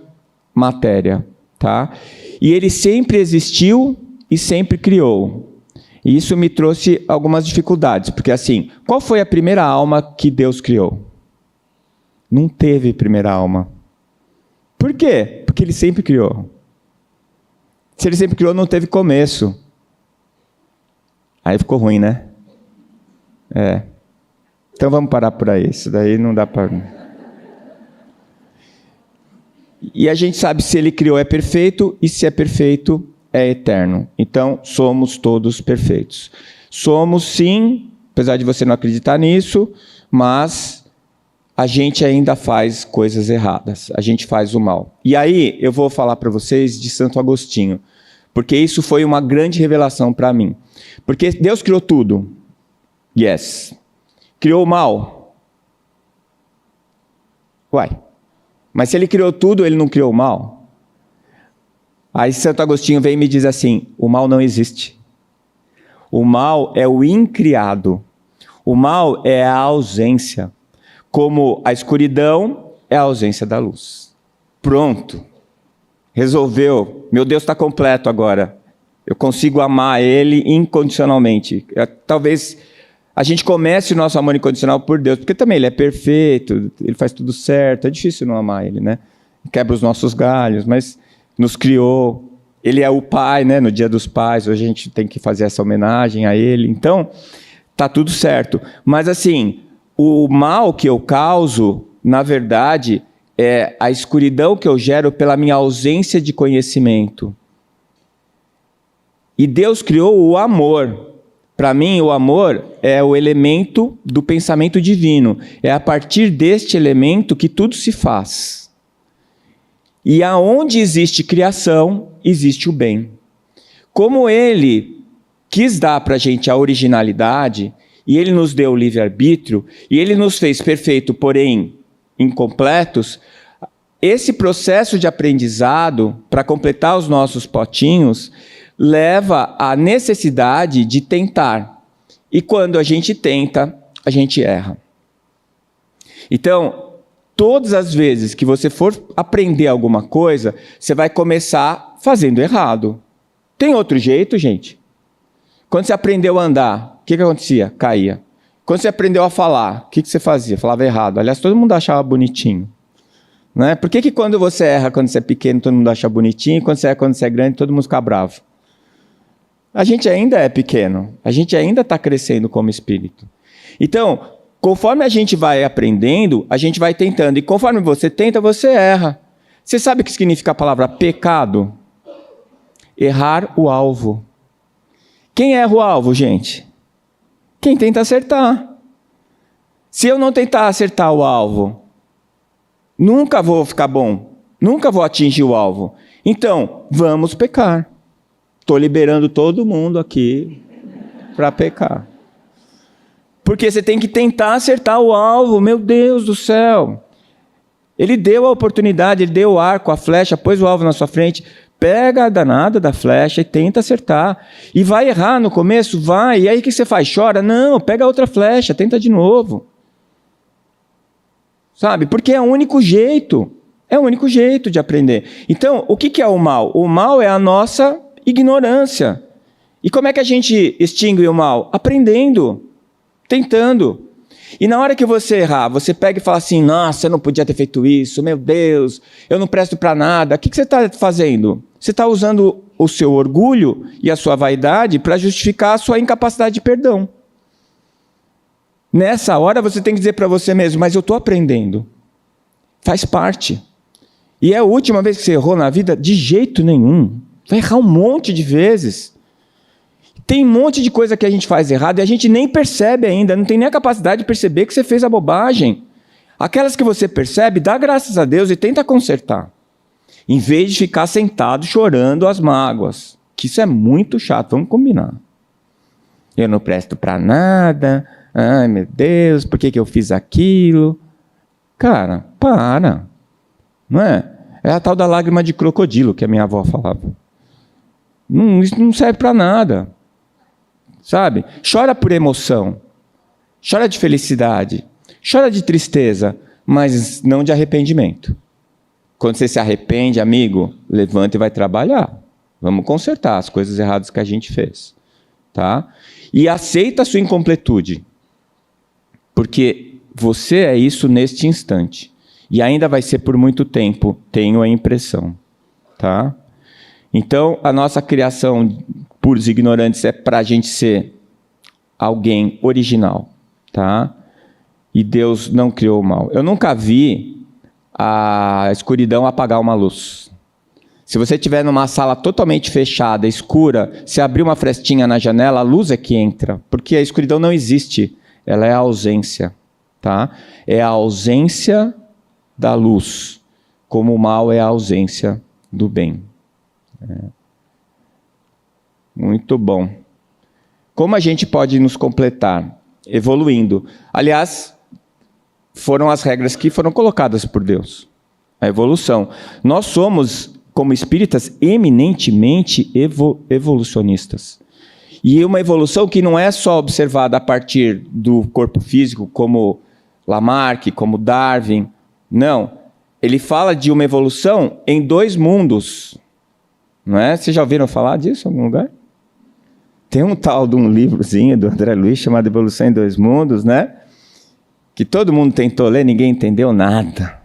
matéria, tá? E ele sempre existiu e sempre criou. E isso me trouxe algumas dificuldades, porque assim, qual foi a primeira alma que Deus criou? Não teve primeira alma. Por quê? Porque ele sempre criou. Se ele sempre criou, não teve começo. Aí ficou ruim, né? Então vamos parar por aí. Isso daí não dá para... E a gente sabe se ele criou é perfeito, e se é perfeito é eterno. Então, somos todos perfeitos. Somos, sim, apesar de você não acreditar nisso, mas a gente ainda faz coisas erradas. A gente faz o mal. E aí, eu vou falar para vocês de Santo Agostinho, porque isso foi uma grande revelação para mim. Porque Deus criou tudo. Yes. Criou o mal. Uai. Mas se ele criou tudo, ele não criou o mal? Aí Santo Agostinho vem e me diz assim, o mal não existe. O mal é o incriado. O mal é a ausência. Como a escuridão é a ausência da luz. Pronto. Resolveu. Meu Deus está completo agora. Eu consigo amar Ele incondicionalmente. Talvez a gente comece o nosso amor incondicional por Deus, porque também Ele é perfeito, Ele faz tudo certo. É difícil não amar Ele, né? Quebra os nossos galhos, mas nos criou. Ele é o Pai, né? No Dia dos Pais, hoje a gente tem que fazer essa homenagem a Ele. Então, tá tudo certo. Mas assim, o mal que eu causo, na verdade, é a escuridão que eu gero pela minha ausência de conhecimento. E Deus criou o amor. Para mim, o amor é o elemento do pensamento divino. É a partir deste elemento que tudo se faz. E aonde existe criação, existe o bem. Como Ele quis dar para a gente a originalidade, e Ele nos deu o livre-arbítrio, e Ele nos fez perfeito, porém incompletos, esse processo de aprendizado, para completar os nossos potinhos, leva à necessidade de tentar. E quando a gente tenta, a gente erra. Então, todas as vezes que você for aprender alguma coisa, você vai começar fazendo errado. Tem outro jeito, gente? Quando você aprendeu a andar, o que acontecia? Caía. Quando você aprendeu a falar, o que você fazia? Falava errado. Aliás, todo mundo achava bonitinho. Não é? Por que quando você erra, quando você é pequeno, todo mundo acha bonitinho, e quando você é grande, todo mundo fica bravo? A gente ainda é pequeno, a gente ainda está crescendo como espírito. Então, conforme a gente vai aprendendo, a gente vai tentando. E conforme você tenta, você erra. Você sabe o que significa a palavra pecado? Errar o alvo. Quem erra o alvo, gente? Quem tenta acertar. Se eu não tentar acertar o alvo, nunca vou ficar bom. Nunca vou atingir o alvo. Então, vamos pecar. Estou liberando todo mundo aqui para pecar. Porque você tem que tentar acertar o alvo, meu Deus do céu. Ele deu a oportunidade, ele deu o arco, a flecha, pôs o alvo na sua frente, pega a danada da flecha e tenta acertar. E vai errar no começo? Vai. E aí o que você faz? Chora? Não, pega outra flecha, tenta de novo. Sabe? Porque é o único jeito. É o único jeito de aprender. Então, o que é o mal? O mal é a nossa ignorância. E como é que a gente extingue o mal? Aprendendo, tentando. E na hora que você errar, você pega e fala assim, nossa, eu não podia ter feito isso, meu Deus, eu não presto para nada. O que você está fazendo? Você está usando o seu orgulho e a sua vaidade para justificar a sua incapacidade de perdão. Nessa hora você tem que dizer para você mesmo, mas eu estou aprendendo. Faz parte. E é a última vez que você errou na vida? De jeito nenhum. Vai errar um monte de vezes. Tem um monte de coisa que a gente faz errado e a gente nem percebe ainda, não tem nem a capacidade de perceber que você fez a bobagem. Aquelas que você percebe, dá graças a Deus e tenta consertar. Em vez de ficar sentado chorando as mágoas. Que isso é muito chato, vamos combinar. Eu não presto para nada, ai meu Deus, por que eu fiz aquilo? Cara, para. Não é? É a tal da lágrima de crocodilo que a minha avó falava. Isso não serve para nada. Sabe? Chora por emoção. Chora de felicidade. Chora de tristeza, mas não de arrependimento. Quando você se arrepende, amigo, levanta e vai trabalhar. Vamos consertar as coisas erradas que a gente fez. Tá? E aceita a sua incompletude. Porque você é isso neste instante. E ainda vai ser por muito tempo, tenho a impressão. Tá? Então, a nossa criação, puros ignorantes, é para a gente ser alguém original, tá? E Deus não criou o mal. Eu nunca vi a escuridão apagar uma luz. Se você estiver numa sala totalmente fechada, escura, se abrir uma frestinha na janela, a luz é que entra, porque a escuridão não existe, ela é a ausência, tá? É a ausência da luz, como o mal é a ausência do bem. Muito bom. Como a gente pode nos completar? Evoluindo. Aliás, foram as regras que foram colocadas por Deus. A evolução. Nós somos, como espíritas, eminentemente evolucionistas. E uma evolução que não é só observada a partir do corpo físico, como Lamarck, como Darwin. Não. Ele fala de uma evolução em 2 mundos. Não é? Vocês já ouviram falar disso em algum lugar? Tem um tal de um livrozinho do André Luiz chamado Evolução em 2 Mundos, né? Que todo mundo tentou ler, ninguém entendeu nada.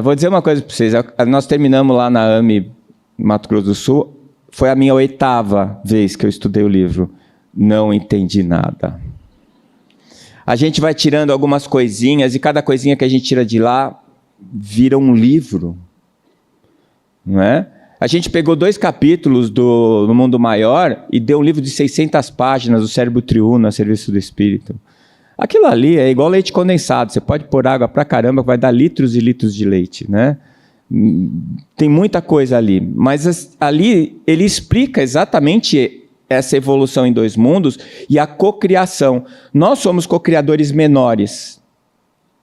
Vou dizer uma coisa para vocês. Nós terminamos lá na AME, Mato Grosso do Sul. Foi a minha 8ª vez que eu estudei o livro. Não entendi nada. A gente vai tirando algumas coisinhas e cada coisinha que a gente tira de lá vira um livro. Não é? A gente pegou 2 capítulos do Mundo Maior e deu um livro de 600 páginas, O Cérebro Triuno, a serviço do Espírito. Aquilo ali é igual leite condensado. Você pode pôr água pra caramba, vai dar litros e litros de leite, né? Tem muita coisa ali. Mas ali ele explica exatamente essa evolução em 2 mundos e a cocriação. Nós somos cocriadores menores,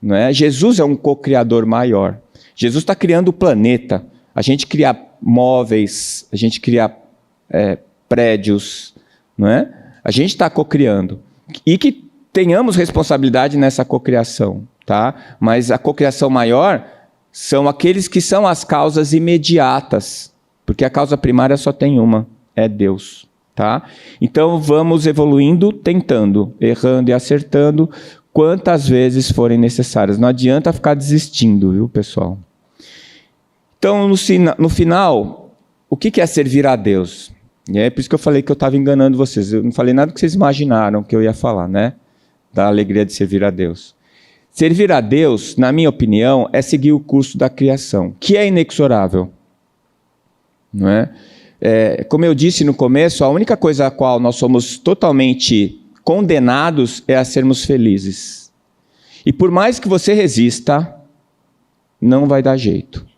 não é? Jesus é um cocriador maior. Jesus está criando o planeta. A gente cria móveis, a gente cria prédios, não é? A gente está cocriando. E que tenhamos responsabilidade nessa cocriação, tá? Mas a cocriação maior são aqueles que são as causas imediatas, porque a causa primária só tem uma, é Deus, tá? Então vamos evoluindo, tentando, errando e acertando quantas vezes forem necessárias. Não adianta ficar desistindo, viu, pessoal? Então, no final, o que é servir a Deus? E é por isso que eu falei que eu estava enganando vocês. Eu não falei nada que vocês imaginaram que eu ia falar, né? Da alegria de servir a Deus. Servir a Deus, na minha opinião, é seguir o curso da criação, que é inexorável. Não é? Como eu disse no começo, a única coisa a qual nós somos totalmente condenados é a sermos felizes. E por mais que você resista, não vai dar jeito.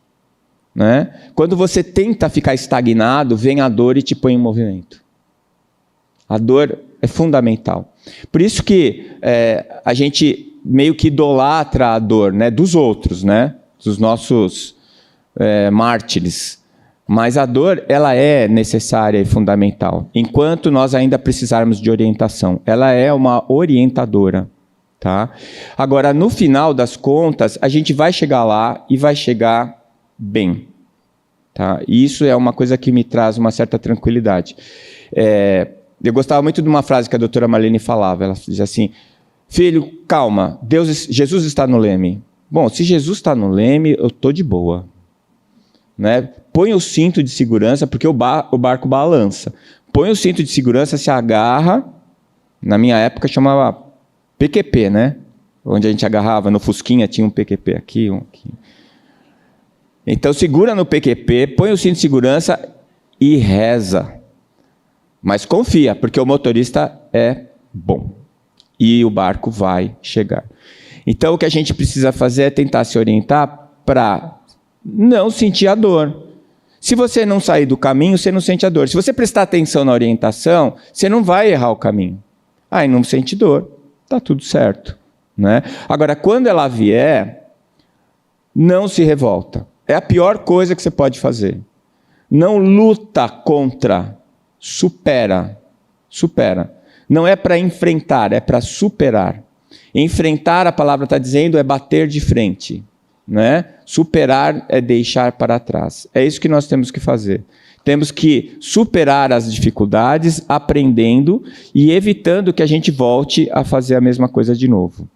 Né? Quando você tenta ficar estagnado, vem a dor e te põe em movimento. A dor é fundamental. Por isso que a gente meio que idolatra a dor, né, dos outros, né, dos nossos mártires. Mas a dor, ela é necessária e fundamental. Enquanto nós ainda precisarmos de orientação. Ela é uma orientadora. Tá? Agora, no final das contas, a gente vai chegar lá e vai chegar bem. Tá? E isso é uma coisa que me traz uma certa tranquilidade. Eu gostava muito de uma frase que a doutora Marlene falava. Ela dizia assim: filho, calma, Jesus está no leme. Bom, se Jesus está no leme, eu estou de boa. Né? Põe o cinto de segurança, porque o barco balança. Põe o cinto de segurança, se agarra. Na minha época chamava PQP, né? Onde a gente agarrava no Fusquinha, tinha um PQP aqui, um aqui. Então segura no PQP, põe o cinto de segurança e reza. Mas confia, porque o motorista é bom. E o barco vai chegar. Então o que a gente precisa fazer é tentar se orientar para não sentir a dor. Se você não sair do caminho, você não sente a dor. Se você prestar atenção na orientação, você não vai errar o caminho. Aí não sente dor, está tudo certo. Né? Agora, quando ela vier, não se revolta. É a pior coisa que você pode fazer. Não luta contra, supera. Supera. Não é para enfrentar, é para superar. Enfrentar, a palavra está dizendo, é bater de frente. Né? Superar é deixar para trás. É isso que nós temos que fazer. Temos que superar as dificuldades, aprendendo e evitando que a gente volte a fazer a mesma coisa de novo.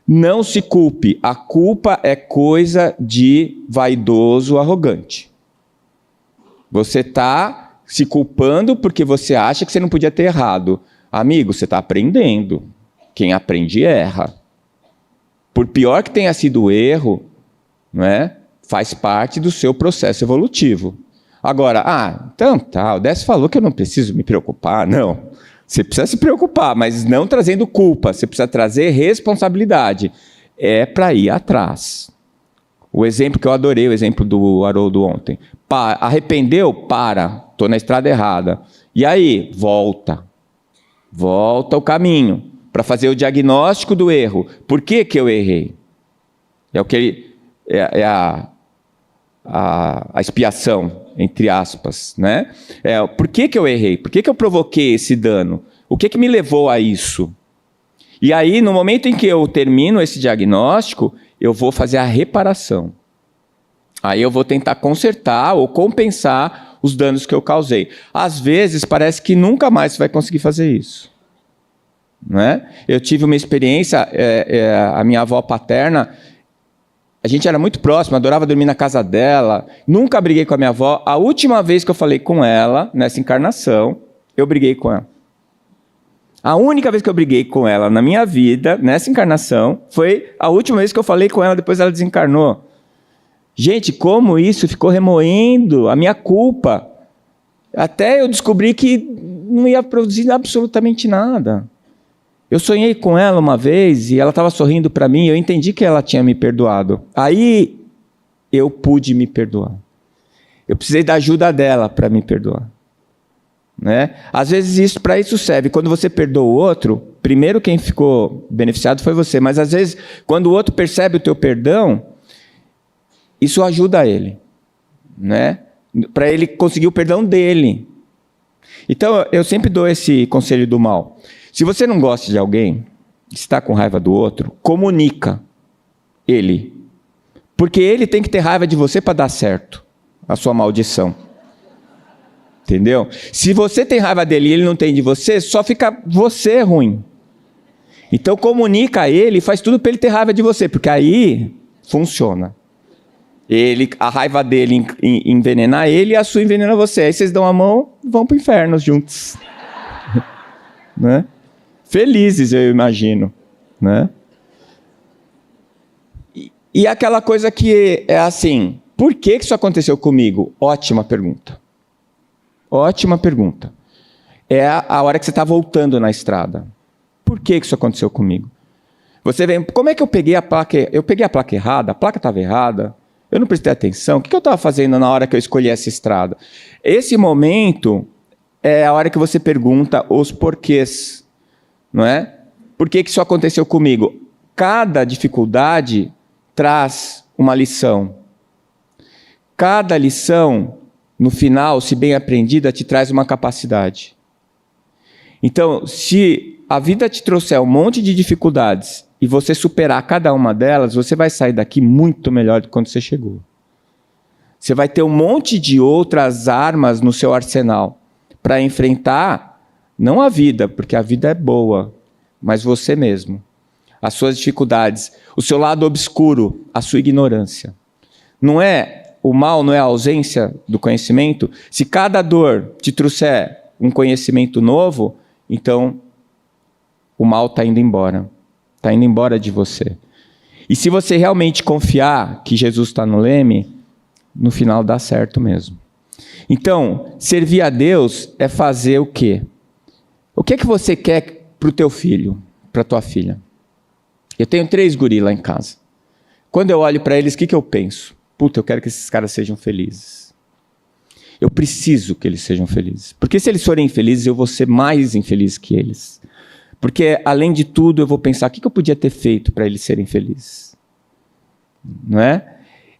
Não se culpe. A culpa é coisa de vaidoso, arrogante. Você está se culpando porque você acha que você não podia ter errado. Amigo, você está aprendendo. Quem aprende erra. Por pior que tenha sido o erro, não é? Faz parte do seu processo evolutivo. Agora, então tá, o Décio falou que eu não preciso me preocupar. Não, você precisa se preocupar, mas não trazendo culpa, você precisa trazer responsabilidade. É para ir atrás. O exemplo que eu adorei, o exemplo do Haroldo ontem. Arrependeu? Para, estou na estrada errada. E aí? Volta o caminho para fazer o diagnóstico do erro. Por que eu errei? É o que a expiação, entre aspas, né? Por que eu errei? Por que eu provoquei esse dano? O que me levou a isso? E aí, no momento em que eu termino esse diagnóstico, eu vou fazer a reparação. Aí eu vou tentar consertar ou compensar os danos que eu causei. Às vezes, parece que nunca mais você vai conseguir fazer isso. Não é? Eu tive uma experiência, a minha avó paterna, a gente era muito próximo, adorava dormir na casa dela, nunca briguei com a minha avó. A última vez que eu falei com ela, nessa encarnação, eu briguei com ela. A única vez que eu briguei com ela na minha vida, nessa encarnação, foi a última vez que eu falei com ela, depois ela desencarnou. Gente, como isso ficou remoendo a minha culpa. Até eu descobri que não ia produzir absolutamente nada. Eu sonhei com ela uma vez e ela estava sorrindo para mim, eu entendi que ela tinha me perdoado. Aí eu pude me perdoar. Eu precisei da ajuda dela para me perdoar. Né? Às vezes para isso serve. Quando você perdoa o outro, primeiro quem ficou beneficiado foi você, mas às vezes quando o outro percebe o teu perdão, isso ajuda ele, né? Para ele conseguir o perdão dele. Então eu sempre dou esse conselho do mal. Se você não gosta de alguém, está com raiva do outro, comunica ele. Porque ele tem que ter raiva de você para dar certo a sua maldição. Entendeu? Se você tem raiva dele e ele não tem de você, só fica você ruim. Então comunica a ele e faz tudo para ele ter raiva de você, porque aí funciona. A raiva dele envenena ele e a sua envenena você. Aí vocês dão a mão e vão para o inferno juntos. Né? Felizes, eu imagino. Né? E aquela coisa que é assim, por que isso aconteceu comigo? Ótima pergunta. Ótima pergunta. É a hora que você está voltando na estrada. Por que isso aconteceu comigo? Você vem, como é que eu peguei a placa? Eu peguei a placa errada, a placa estava errada, eu não prestei atenção, o que eu estava fazendo na hora que eu escolhi essa estrada? Esse momento é a hora que você pergunta os porquês, não é? Por que isso aconteceu comigo? Cada dificuldade traz uma lição. Cada lição, no final, se bem aprendida, te traz uma capacidade. Então, se a vida te trouxer um monte de dificuldades e você superar cada uma delas, você vai sair daqui muito melhor do que quando você chegou. Você vai ter um monte de outras armas no seu arsenal para enfrentar, não a vida, porque a vida é boa, mas você mesmo. As suas dificuldades, o seu lado obscuro, a sua ignorância. O mal não é a ausência do conhecimento? Se cada dor te trouxer um conhecimento novo, então o mal está indo embora. Está indo embora de você. E se você realmente confiar que Jesus está no leme, no final dá certo mesmo. Então, servir a Deus é fazer o quê? O que é que você quer para o teu filho, para a tua filha? Eu tenho 3 guris lá em casa. Quando eu olho para eles, o que eu penso? Puta, eu quero que esses caras sejam felizes. Eu preciso que eles sejam felizes. Porque se eles forem infelizes, eu vou ser mais infeliz que eles. Porque, além de tudo, eu vou pensar, o que eu podia ter feito para eles serem felizes? Não é?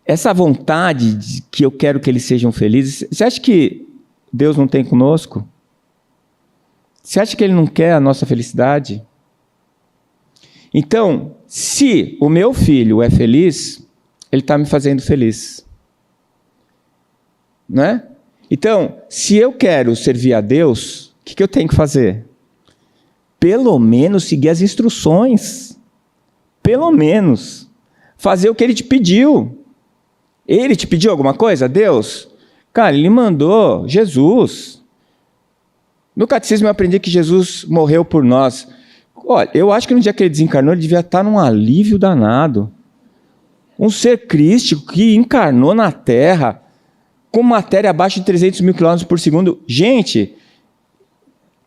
Essa vontade de que eu quero que eles sejam felizes, você acha que Deus não tem conosco? Você acha que Ele não quer a nossa felicidade? Então, se o meu filho é feliz, ele está me fazendo feliz. Não é? Então, se eu quero servir a Deus, o que eu tenho que fazer? Pelo menos seguir as instruções. Pelo menos. Fazer o que Ele te pediu. Ele te pediu alguma coisa? Deus, Cara, ele mandou Jesus. No catecismo eu aprendi que Jesus morreu por nós. Olha, eu acho que no dia que ele desencarnou, ele devia estar num alívio danado. Um ser crístico que encarnou na Terra com matéria abaixo de 300 mil quilômetros por segundo. Gente,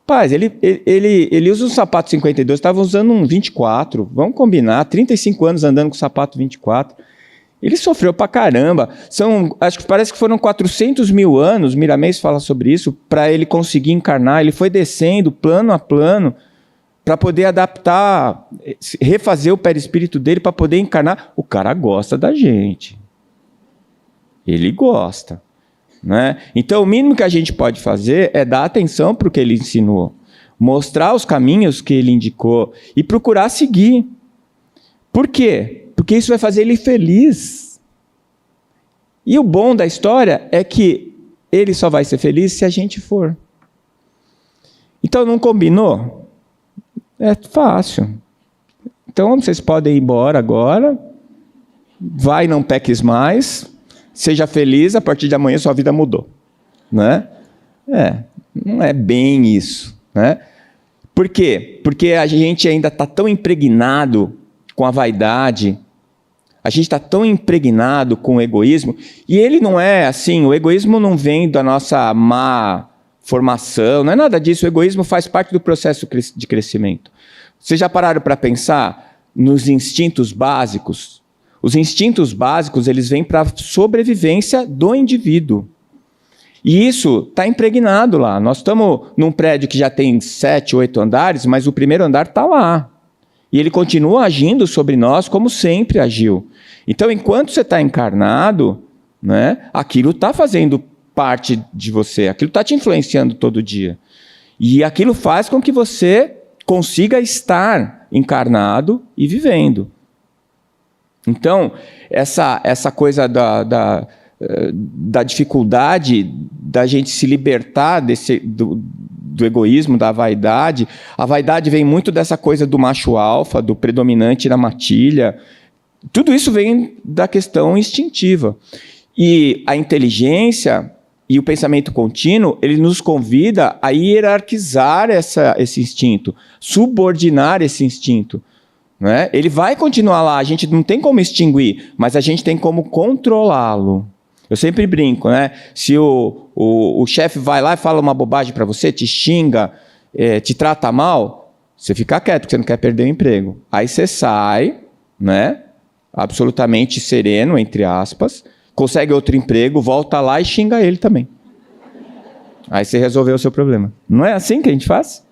paz, ele usa um sapato 52, estava usando um 24. Vamos combinar, 35 anos andando com sapato 24. Ele sofreu pra caramba. Acho que parece que foram 400 mil anos, Miramês fala sobre isso, para ele conseguir encarnar. Ele foi descendo plano a plano para poder adaptar, refazer o perispírito dele para poder encarnar. O cara gosta da gente. Ele gosta. Né? Então, o mínimo que a gente pode fazer é dar atenção para o que ele ensinou, mostrar os caminhos que ele indicou e procurar seguir. Por quê? Porque isso vai fazer ele feliz. E o bom da história é que ele só vai ser feliz se a gente for. Então, não combinou? É fácil. Então, vocês podem ir embora agora. Vai, não peques mais. Seja feliz, a partir de amanhã sua vida mudou. Né? Não é bem isso. Né? Por quê? Porque a gente ainda está tão impregnado com a vaidade, a gente está tão impregnado com o egoísmo, e ele não é assim, o egoísmo não vem da nossa má formação, não é nada disso, o egoísmo faz parte do processo de crescimento. Vocês já pararam para pensar nos instintos básicos? Os instintos básicos, eles vêm para a sobrevivência do indivíduo. E isso está impregnado lá. Nós estamos num prédio que já tem 7, 8 andares, mas o primeiro andar está lá. E ele continua agindo sobre nós como sempre agiu. Então, enquanto você está encarnado, né, aquilo está fazendo parte de você, aquilo está te influenciando todo dia. E aquilo faz com que você consiga estar encarnado e vivendo. Então, essa coisa da dificuldade da gente se libertar do egoísmo, da vaidade. A vaidade vem muito dessa coisa do macho alfa, do predominante na matilha. Tudo isso vem da questão instintiva. E a inteligência e o pensamento contínuo, ele nos convida a hierarquizar esse instinto, subordinar esse instinto. Né? Ele vai continuar lá, a gente não tem como extinguir, mas a gente tem como controlá-lo. Eu sempre brinco, né? Se o chefe vai lá e fala uma bobagem para você, te xinga, te trata mal, você fica quieto, porque você não quer perder o emprego. Aí você sai, né? Absolutamente sereno, entre aspas, consegue outro emprego, volta lá e xinga ele também. Aí você resolveu o seu problema. Não é assim que a gente faz?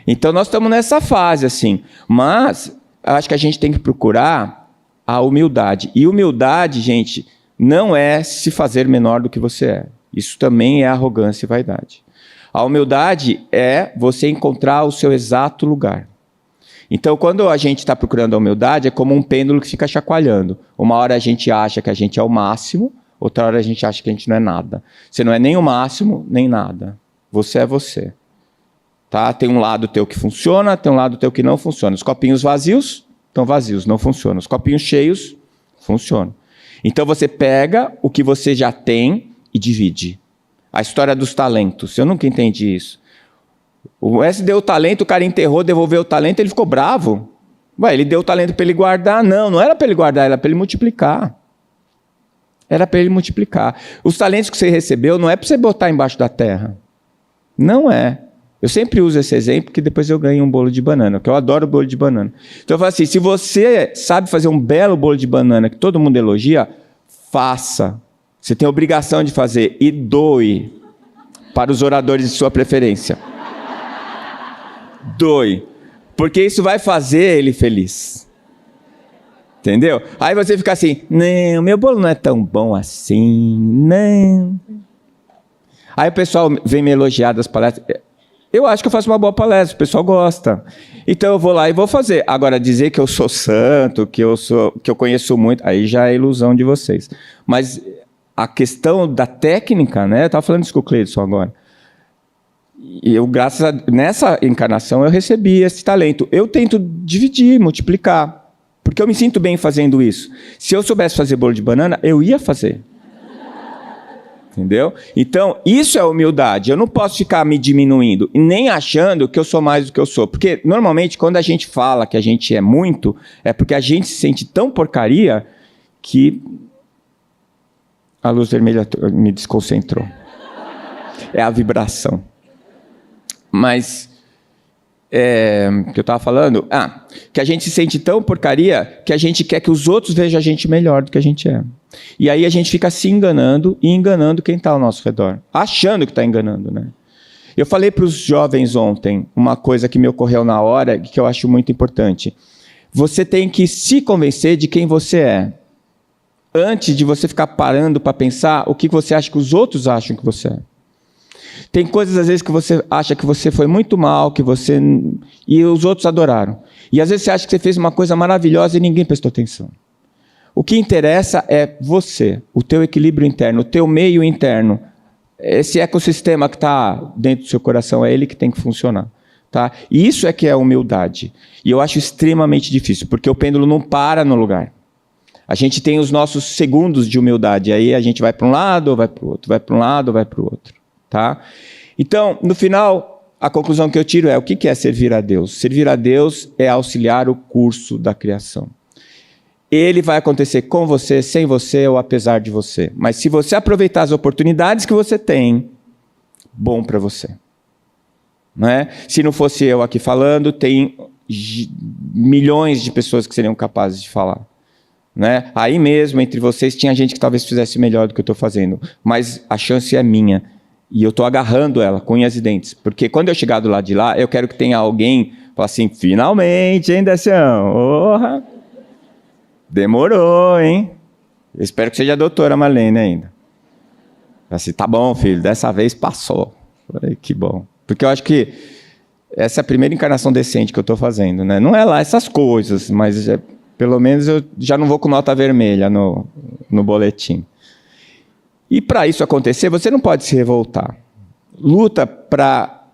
Então nós estamos nessa fase assim, mas acho que a gente tem que procurar a humildade. E humildade, gente, não é se fazer menor do que você é. Isso também é arrogância e vaidade. A humildade é você encontrar o seu exato lugar. Então, quando a gente está procurando a humildade, é como um pêndulo que fica chacoalhando. Uma hora a gente acha que a gente é o máximo, outra hora a gente acha que a gente não é nada. Você não é nem o máximo, nem nada. Você é você. Tá? Tem um lado teu que funciona, tem um lado teu que não funciona. Os copinhos vazios estão vazios, não funcionam. Os copinhos cheios funcionam. Então você pega o que você já tem e divide. A história dos talentos, eu nunca entendi isso. O S deu o talento, o cara enterrou, devolveu o talento, ele ficou bravo. Ué, ele deu o talento para ele guardar. Não era para ele guardar, era para ele multiplicar. Era para ele multiplicar. Os talentos que você recebeu não é para você botar embaixo da terra. Não é. Eu sempre uso esse exemplo, porque depois eu ganho um bolo de banana, porque eu adoro bolo de banana. Então eu falo assim, se você sabe fazer um belo bolo de banana, que todo mundo elogia, faça. Você tem a obrigação de fazer e doe para os oradores de sua preferência. Doe. Porque isso vai fazer ele feliz. Entendeu? Aí você fica assim, não, meu bolo não é tão bom assim, não. Aí o pessoal vem me elogiar das palestras. Eu acho que eu faço uma boa palestra, o pessoal gosta. Então eu vou lá e vou fazer. Agora, dizer que eu sou santo, que eu conheço muito, aí já é ilusão de vocês. Mas a questão da técnica, né? Eu estava falando isso com o Cleidson agora. E eu, nessa encarnação, eu recebi esse talento. Eu tento dividir, multiplicar, porque eu me sinto bem fazendo isso. Se eu soubesse fazer bolo de banana, eu ia fazer. Entendeu? Então, isso é humildade. Eu não posso ficar me diminuindo e nem achando que eu sou mais do que eu sou. Porque, normalmente, quando a gente fala que a gente é muito, é porque a gente se sente tão porcaria que a luz vermelha me desconcentrou. É a vibração. Mas, o que eu estava falando? Que a gente se sente tão porcaria que a gente quer que os outros vejam a gente melhor do que a gente é. E aí a gente fica se enganando e enganando quem está ao nosso redor. Achando que está enganando, né? Eu falei para os jovens ontem uma coisa que me ocorreu na hora que eu acho muito importante. Você tem que se convencer de quem você é. Antes de você ficar parando para pensar o que você acha que os outros acham que você é. Tem coisas, às vezes, que você acha que você foi muito mal, e os outros adoraram. E, às vezes, você acha que você fez uma coisa maravilhosa e ninguém prestou atenção. O que interessa é você, o teu equilíbrio interno, o teu meio interno. Esse ecossistema que está dentro do seu coração, é ele que tem que funcionar. Tá? E isso é que é humildade. E eu acho extremamente difícil, porque o pêndulo não para no lugar. A gente tem os nossos segundos de humildade. Aí a gente vai para um lado ou vai para o outro, vai para um lado ou vai para o outro. Tá? Então, no final, a conclusão que eu tiro é: o que é servir a Deus? Servir a Deus é auxiliar o curso da criação. Ele vai acontecer com você, sem você ou apesar de você. Mas se você aproveitar as oportunidades que você tem, bom para você. Não é? Se não fosse eu aqui falando, tem milhões de pessoas que seriam capazes de falar. Né? Aí mesmo, entre vocês, tinha gente que talvez fizesse melhor do que eu estou fazendo. Mas a chance é minha. E eu estou agarrando ela com unhas e dentes. Porque quando eu chegar do lado de lá, eu quero que tenha alguém falar assim: finalmente, hein, Décio? Orra! Demorou, hein? Eu espero que seja a doutora Marlene ainda. Assim, tá bom, filho, dessa vez passou. Falei, que bom. Porque eu acho que essa é a primeira encarnação decente que eu estou fazendo, né? Não é lá essas coisas, mas pelo menos eu já não vou com nota vermelha no boletim. E para isso acontecer, você não pode se revoltar. Luta para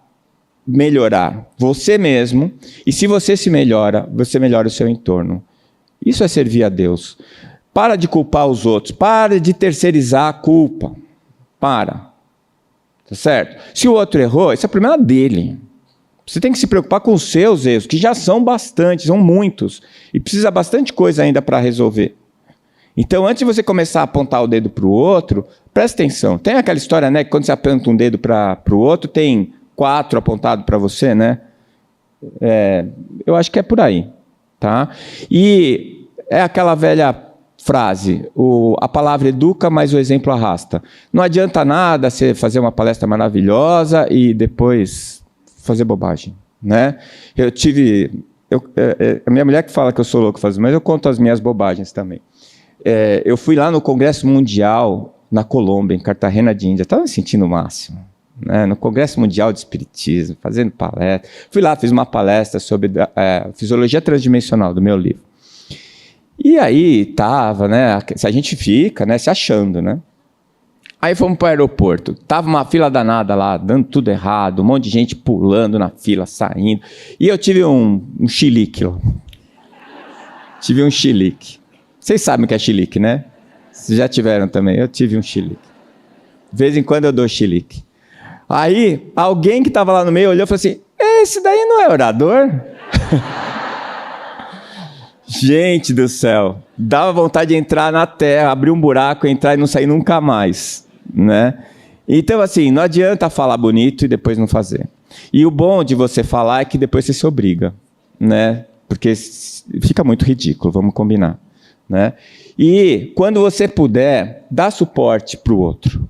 melhorar você mesmo, e se você se melhora, você melhora o seu entorno. Isso é servir a Deus. Para de culpar os outros, para de terceirizar a culpa. Para. Tá certo? Se o outro errou, esse é o problema dele. Você tem que se preocupar com os seus erros, que já são bastantes, são muios, e precisa bastante coisa ainda para resolver. Então, antes de você começar a apontar o dedo para o outro, presta atenção. Tem aquela história, né, que quando você aponta um dedo para o outro, tem 4 apontados para você, né? Eu acho que é por aí. Tá? E é aquela velha frase, a palavra educa, mas o exemplo arrasta. Não adianta nada você fazer uma palestra maravilhosa e depois fazer bobagem. Né? A minha mulher que fala que eu sou louco fazendo, mas eu conto as minhas bobagens também. Eu fui lá no Congresso Mundial na Colômbia, em Cartagena de Índia, estava me sentindo o máximo, né? No Congresso Mundial de Espiritismo, fazendo palestra. Fui lá, fiz uma palestra sobre Fisiologia Transdimensional, do meu livro. E aí estava, né, a gente fica, né, se achando, né? Aí fomos para o aeroporto, tava uma fila danada lá, dando tudo errado, um monte de gente pulando na fila, saindo. E eu tive um chilique lá. Tive um chilique. Vocês sabem o que é chilique, né? Vocês já tiveram também. Eu tive um chilique. De vez em quando eu dou chilique. Aí, alguém que estava lá no meio olhou e falou assim: esse daí não é orador? Gente do céu. Dava vontade de entrar na terra, abrir um buraco, entrar e não sair nunca mais. Né? Então, assim, não adianta falar bonito e depois não fazer. E o bom de você falar é que depois você se obriga. Né? Porque fica muito ridículo, vamos combinar. Né? E quando você puder, dá suporte para o outro.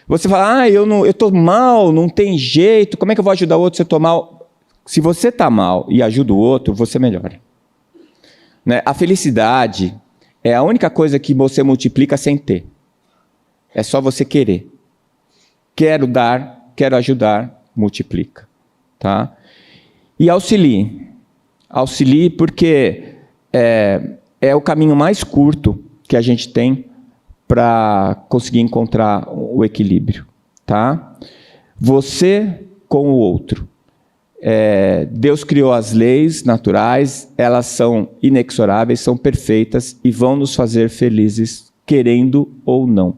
Você fala: eu estou mal, não tem jeito, como é que eu vou ajudar o outro se eu estou mal? Se você está mal e ajuda o outro, você melhora. Né? A felicidade é a única coisa que você multiplica sem ter. É só você querer. Quero dar, quero ajudar, multiplica. Tá? E auxilie. Auxilie porque é o caminho mais curto que a gente tem para conseguir encontrar o equilíbrio. Tá? Você com o outro. Deus criou as leis naturais, elas são inexoráveis, são perfeitas e vão nos fazer felizes, querendo ou não.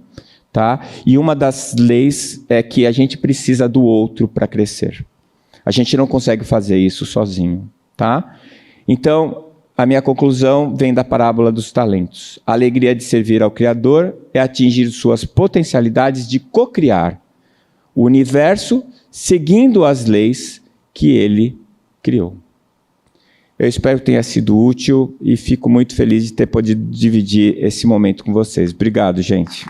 tá? E uma das leis é que a gente precisa do outro para crescer. A gente não consegue fazer isso sozinho, tá? Então, a minha conclusão vem da parábola dos talentos. A alegria de servir ao Criador é atingir suas potencialidades de cocriar o universo seguindo as leis que ele criou. Eu espero que tenha sido útil e fico muito feliz de ter podido dividir esse momento com vocês. Obrigado, gente.